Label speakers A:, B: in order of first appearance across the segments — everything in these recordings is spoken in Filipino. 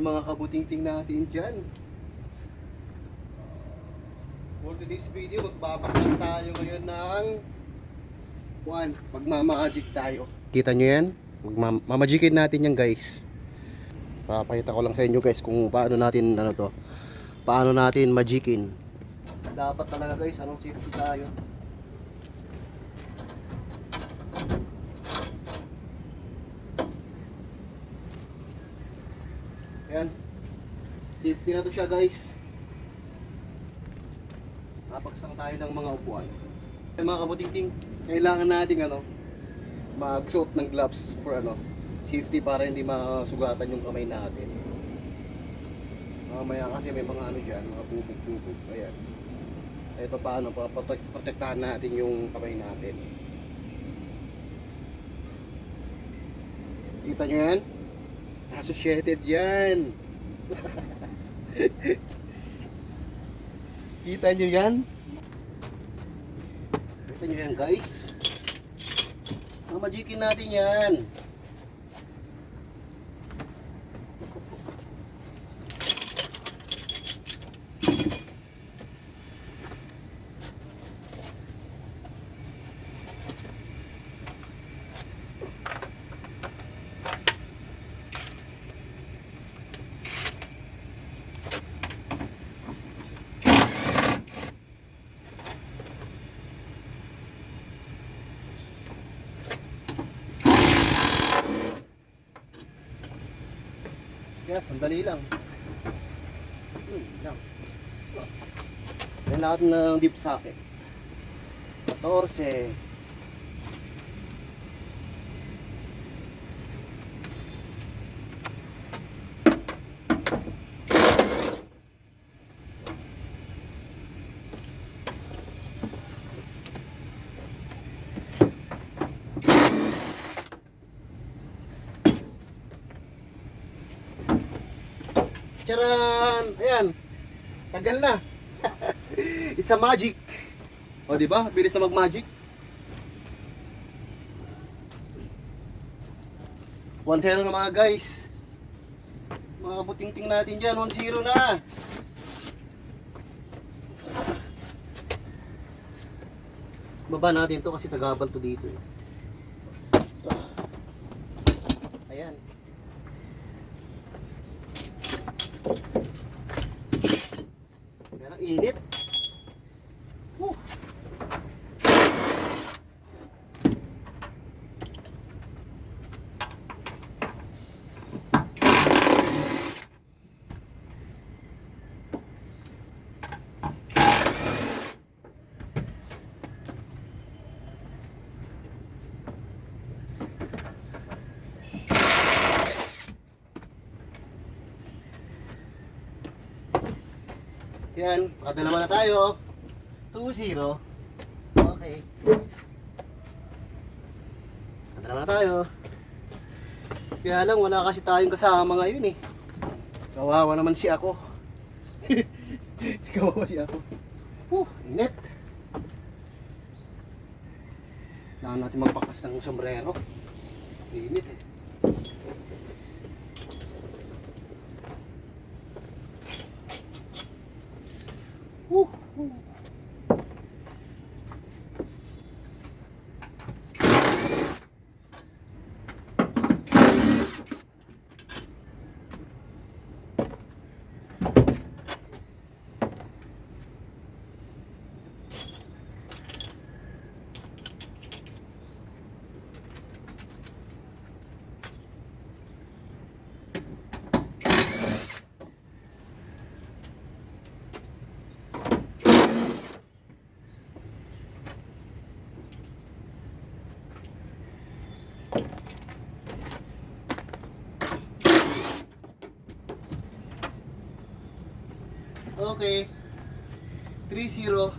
A: mga kabuting-ting natin dyan. For today's video, magbabaklas tayo ngayon ng magmamagic tayo. Kita nyo yan? Mamagikin natin yan guys. Papakita ko lang sa inyo guys kung paano natin paano natin magikin. Dapat talaga guys, anong safety tayo. Ayan. Safety na to siya guys. Napagsang tayo ng mga upuan. Ay, mga kabuting-ting, kailangan nating magsuot ng gloves for safety para hindi masugatan yung kamay natin. Mamaya kasi may mga dyan, mga bubog-bubog. Ayan. Ito paano, protektahan natin yung kamay natin. Kita nyo yan? Associated yan. Kita nyo yan? Kita nyo yan guys? Mamagikin natin yan. Yes, sandali lang. Yan lahat ng deep socket. 14. Charan! Ayan. Tagal na. It's a magic. O di ba? Bilis na mag-magic. 1-0 na mga guys. Mga buting-ting natin dyan. 1-0 na. Baba natin to kasi sagabal to dito. Ayan. Yan ang init. Yan, nakadalawa na tayo. 2-0. Okay. Nakadalawa na tayo. Kaya lang, wala kasi tayong kasama ngayon eh. Kawawa naman si ako. Kawawa si ako. Init. Kailangan natin magpakas ng sombrero. Init eh. Okay. 3-0.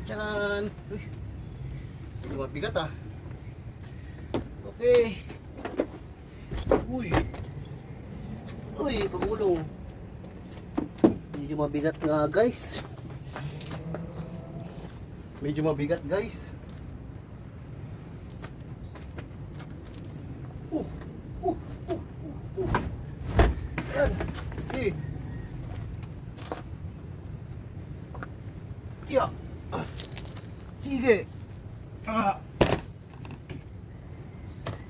A: Tcharan! Uy. Ito mabigat ah. Okay. Uy. Uy, pagulong. Medyo mabigat nga guys. Medyo mabigat guys.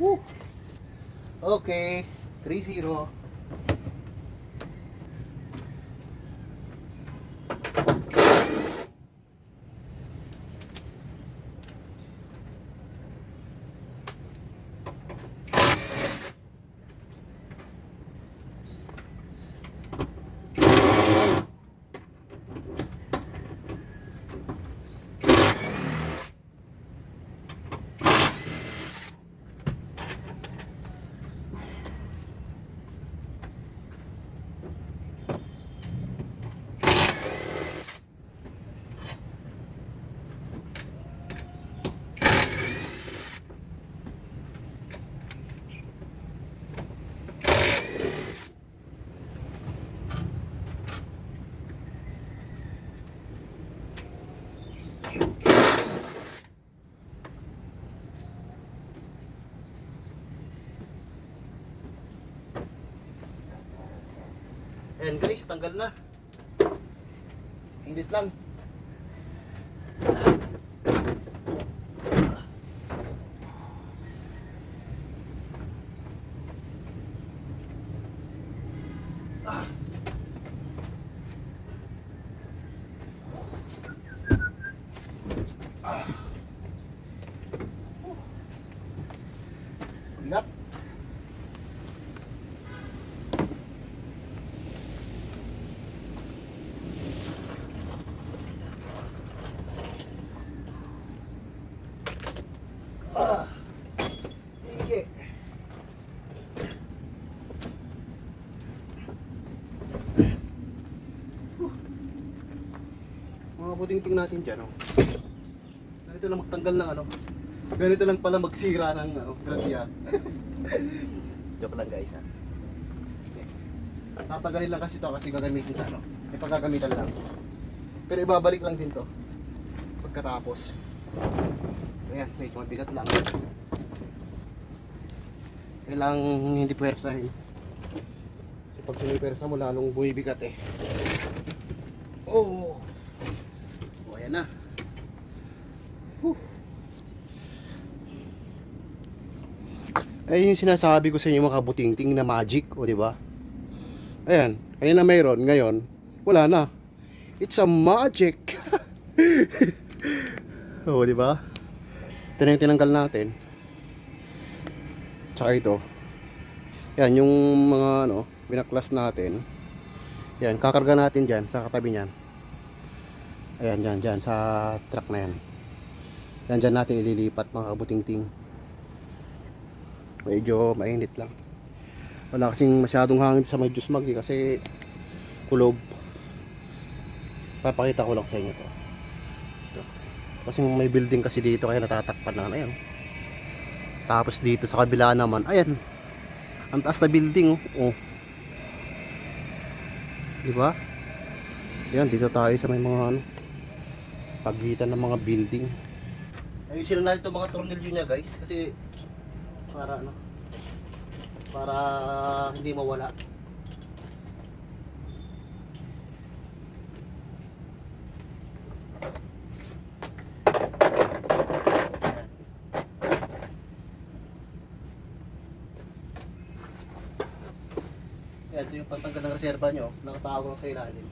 A: Woo. Okay, 3-0. Ayan guys, tanggal na. Init lang. Bigat. Sige. Mga puting-ting natin dyan, oh. Ganito lang magtanggal ng ano. Ganito lang pala magsira ng ano, grasya. Joke lang guys, ha. Okay. Tatagalin lang kasi to kasi gagamitin sa ano. May paggagamitan lang. Pero ibabalik lang din to pagkatapos. Ayan, medyo mabigat lang. Kailangang hindi puwersahin. Kasi pag sinipersa mo lalong bumibigat eh. Oh! O, ayan na. Whew. Ay yung sinasabi ko sa inyo mga kabuting-ting na magic, o di ba? Ayan, kanina mayroon, ngayon wala na. It's a magic. O di ba? Ito na yung tinanggal natin. Tsaka ito. Yan yung mga ano, binaklas natin. Yan, kakarga natin diyan sa katabi niyan. Ayan, diyan sa truck na yan. Yan diyan natin ililipat mga kabuting-ting. Medyo mainit lang. Wala kasing masyadong hangin sa may Diyosmag eh, kasi kulob. Papakita ko lang sa inyo to. Ito. Kasi may building kasi dito kaya natatakpan na. Ayan. Tapos dito sa kabila naman, ayan. Ang taas na building, oh. Oh. Di ba? Ayan, dito tayo sa may mga ano, pagitan ng mga building. Ayusin na natin itong mga tornilyo niya guys, kasi para ano, para hindi mawala. Ayan, ito yung pantanggal ng reserva nyo, nakatawag lang sa ilalim.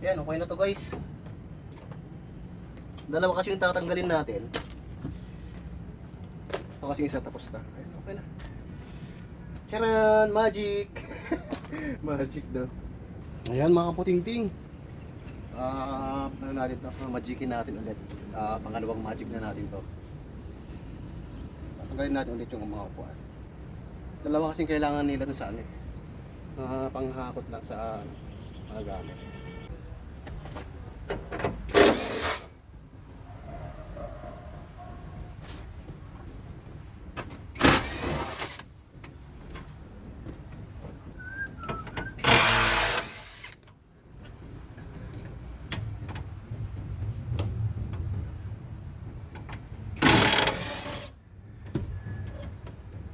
A: Yan, okay na to guys. Dalawa kasi yung tatanggalin natin. Ito kasi isa tapos na. Ayan, okay na. Charan! Magic! Magic daw. Ayan mga kaputing-ting. Ano natin to? Magicin natin ulit. Pangalawang magic na natin to. Tatanggalin natin ulit yung mga upuan. Dalawa kasing kailangan nila to sa ano. Panghakot lang sa mga gamit.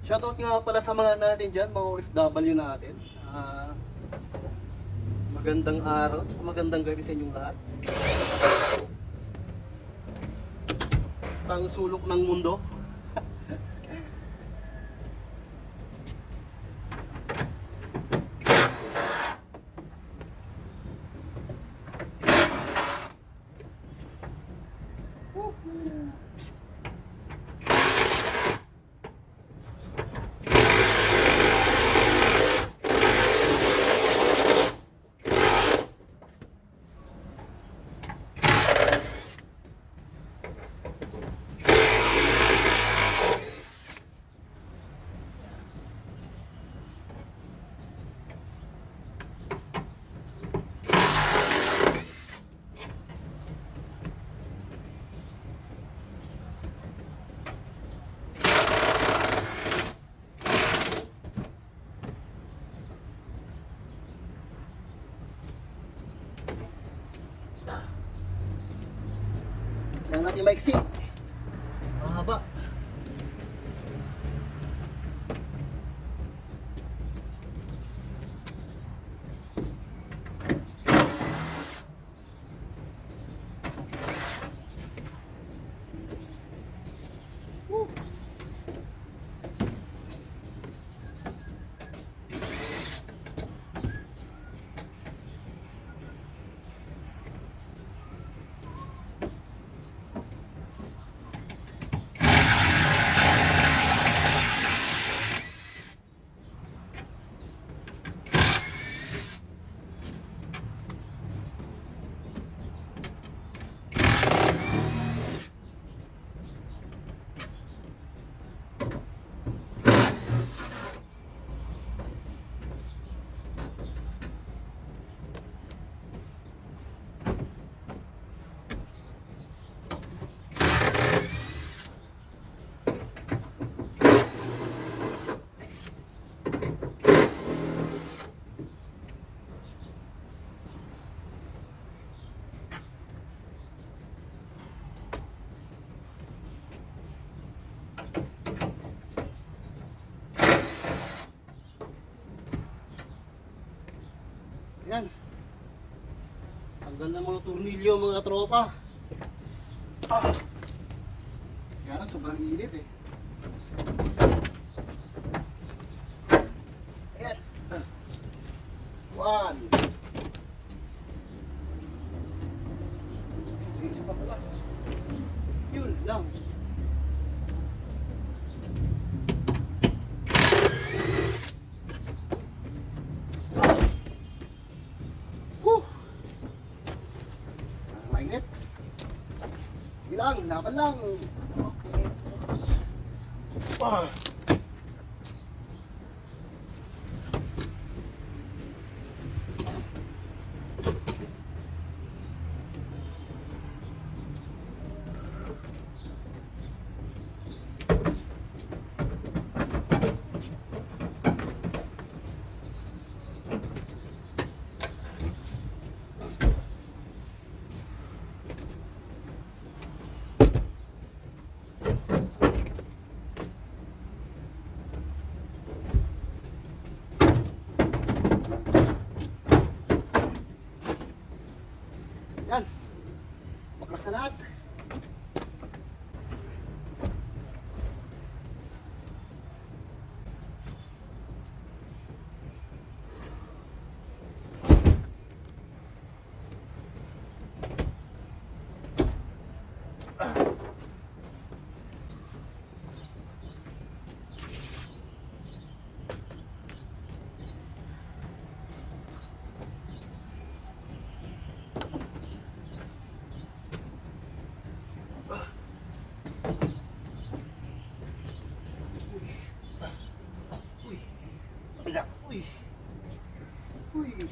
A: Shoutout nga pala sa mga natin dyan, mga OFW natin. Magandang araw, at magandang gabi sa inyong lahat. Sang sulok ng mundo. Kailangan natin maiksi. Mahaba. Yan. Tanggal ng mga tornilyo mga tropa. Kaya lang sobrang init eh. Ayan. One. Isa pa pala. Yun lang. Mainit. Bilang, laban lang. Okay. Yan. Baklas na lahat. Bigat. Uy. Uy.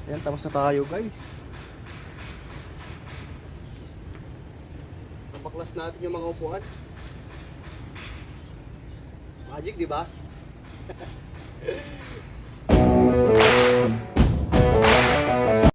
A: Ayan, tapos na tayo guys. Napaklas natin yung mga upuan. Magic, di ba?